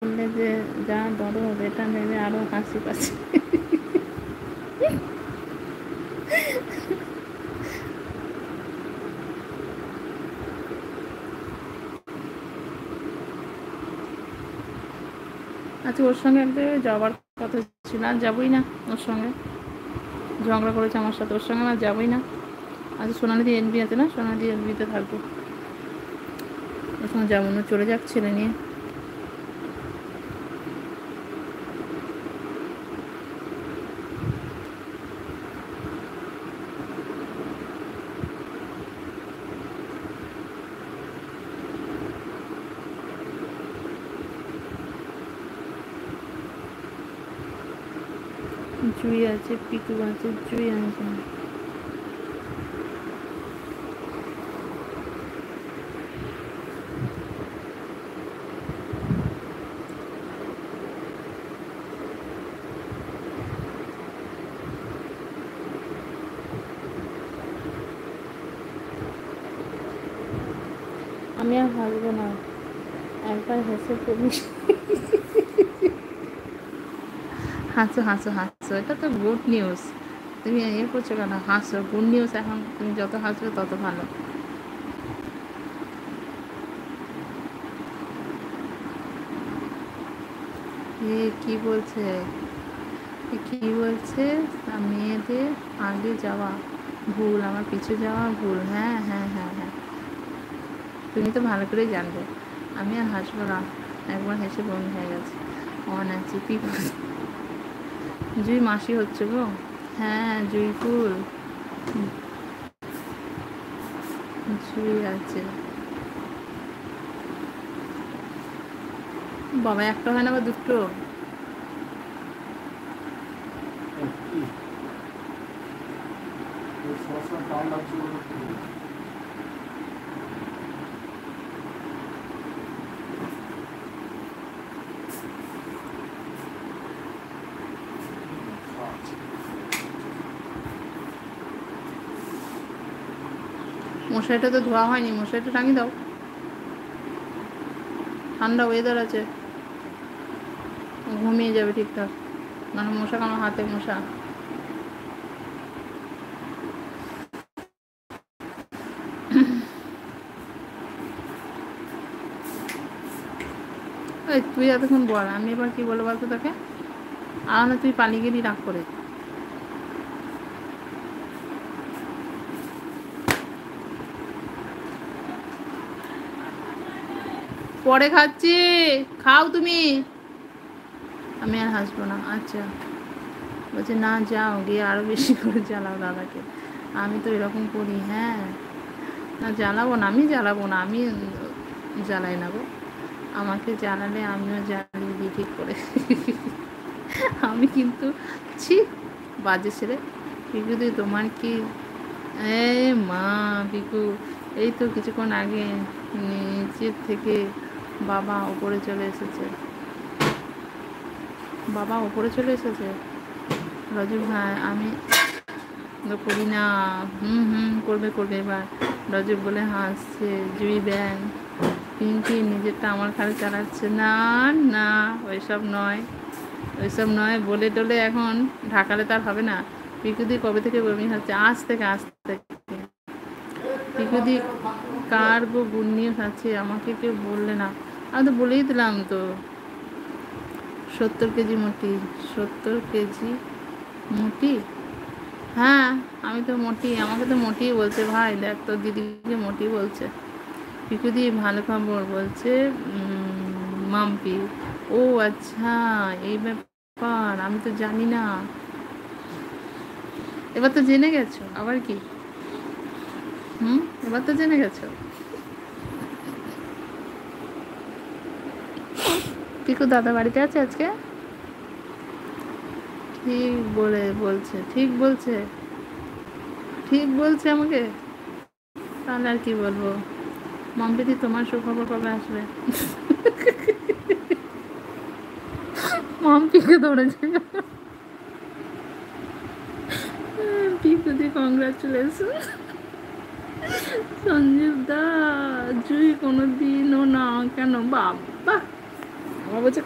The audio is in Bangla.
বললে যে যা দরদ, এটা ভেবে আরো হাসি পাচ্ছে। আচ্ছা, ওর সঙ্গে এক জায়গায় যাওয়ার কথা ছিল, আর যাবোই না ওর সঙ্গে। ঝগড়া করেছে আমার সাথে, ওর সঙ্গে আমার যাবোই না। আচ্ছা, সোনালিদি এনবি আছে না, সোনালিদি এনবিতে থাকবো, ওর সঙ্গে যাবো না, চলে যাক ছেলে নিয়ে। জুই আছে, পিকু আছে, জুই আছে। আমি আর হাসবো না, একবার হেসে তুমি। হাসো হাসো হাসো, এটা তো গুড নিউজ। তুমি ইয়ে করছো কেন? হাসো, গুড নিউজ। এখন তুমি যত হাসবে তত ভালো। কি বলছে, কি বলছে? মেয়েদের আগে যাওয়া ভুল, আমার পিছু যাওয়া ভুল। হ্যাঁ হ্যাঁ হ্যাঁ হ্যাঁ, তুমি তো ভালো করেই জানবে। আমি আর হাসবো না, একবার হেসে বন্ধ হয়ে গেছে। অন আছে কি জুই মাসি হচ্ছে গো। হ্যাঁ জুই ফুল, জুই আছে। বাবা, একটা হয় না বা দুটো? মশারিটা তো ধোয়া হয়নি, মশারিটা টাঙিয়ে দাও। ঠান্ডা ওয়েদার আছে, ঘুমিয়ে যাবে ঠিকঠাক। মানে মশা কামড়, হাতে মশা। এই তুই এতক্ষণ বল, আমি এবার কি বলবো বলতো তোকে? আর না, তুই পালিয়ে গেলি রাগ করে। পরে খাচ্ছি, খাও তুমি। আমি আর হাসবো না। আচ্ছা, বলছে না যাও, গিয়ে আরো বেশি করে জ্বালাও দাদাকে। আমি তো এরকম করি। হ্যাঁ, না জ্বালাবো না, আমি জ্বালাবো না, আমি জ্বালাই না গো। আমাকে জ্বালালে আমিও জ্বালিয়ে দিই ঠিক করে। আমি কিন্তু ছি, বাজে ছেলে। পিকু দি তোমার কি? এ মা, পিকু এই তো কিছুক্ষণ আগে নিচের থেকে বাবা ওপরে চলে এসেছে। বাবা ওপরে চলে এসেছে। রজু ভাই, আমি তো করি না। হুম হুম, করবে করবে এবার। রজব বলে হাসছে। জুই ব্যাং, পিঙ্কি নিজেরটা আমার খালি চালাচ্ছে। না না, ওইসব নয়, ওইসব নয়, বলে টলে এখন ঢাকালে তার হবে না। পিকুদি কবে থেকে বমি হচ্ছে? আজ থেকে, আজ থেকে। পিকুদি কার গো গুড নিউজ আছে? আমাকে কেউ বললে না। আমি তো বলেই দিলাম তো, 70 কেজি মোটি। 70 কেজি মোটি। হ্যাঁ, আমি তো মোটি, আমাকে তো মোটি বলছে। ভাই দেখ, তোর দিদিকে মোটি বলছে। পিকুদি ভালো খবর বলছে মাম্পি। ও আচ্ছা, এই ব্যাপার, আমি তো জানি না। এবার তো জেনে গেছো, আবার কি? এবার তো জেনে গেছো। পিকু দাদা বাড়িতে আছে আজকে? ঠিক বলছে, ঠিক বলছে, ঠিক বলছে আমাকে। তাহলে আর কি বলবো? মাম্পিদি, তোমার সুখবর কবে আসবে? মাম্পিকে ধরেছে। পিকুদি কংগ্রাচুলেশন। সঞ্জীব দা, জুই কোনো দিনও না কেন বাবা? আমার বলছে